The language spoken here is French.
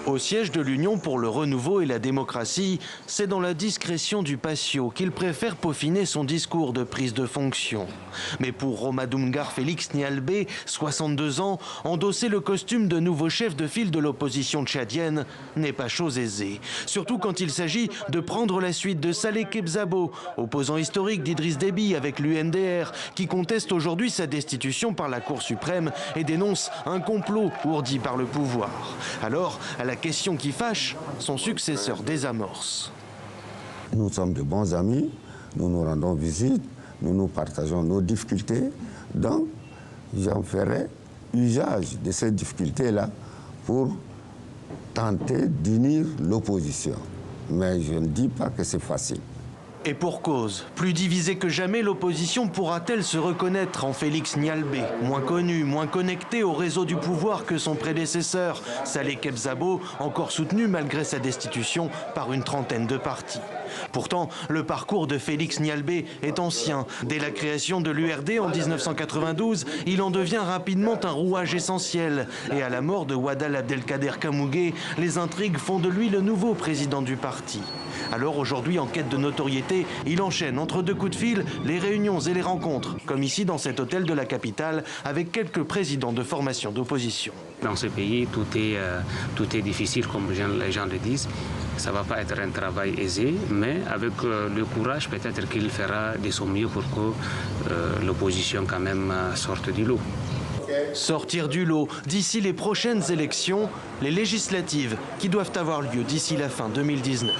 Au siège de l'Union pour le renouveau et la démocratie, c'est dans la discrétion du patio qu'il préfère peaufiner son discours de prise de fonction. Mais pour Romadumgar Félix Nyalbé, 62 ans, endosser le costume de nouveau chef de file de l'opposition tchadienne n'est pas chose aisée. Surtout quand il s'agit de prendre la suite de Saleh Kebzabo, opposant historique d'Idriss Déby avec l'UNDR, qui conteste aujourd'hui sa destitution par la Cour suprême et dénonce un complot ourdi par le pouvoir. Alors, à la question qui fâche, son successeur désamorce. Nous sommes de bons amis, nous nous rendons visite, nous partageons nos difficultés. Donc, j'en ferai usage de ces difficultés-là pour tenter d'unir l'opposition. Mais je ne dis pas que c'est facile. Et pour cause, plus divisée que jamais, l'opposition pourra-t-elle se reconnaître en Félix Nyalbé, moins connu, moins connecté au réseau du pouvoir que son prédécesseur, Saleh Kebzabo, encore soutenu malgré sa destitution par une trentaine de partis. Pourtant, le parcours de Félix Nyalbé est ancien. Dès la création de l'URD en 1992, il en devient rapidement un rouage essentiel. Et à la mort de Ouadal Abdelkader Kamougué, les intrigues font de lui le nouveau président du parti. Alors aujourd'hui, en quête de notoriété, il enchaîne entre deux coups de fil les réunions et les rencontres, comme ici dans cet hôtel de la capitale, avec quelques présidents de formations d'opposition. Dans ce pays, tout est difficile, comme les gens le disent. Ça ne va pas être un travail aisé, mais avec le courage, peut-être qu'il fera de son mieux pour que l'opposition quand même sorte du lot. Sortir du lot d'ici les prochaines élections, les législatives qui doivent avoir lieu d'ici la fin 2019.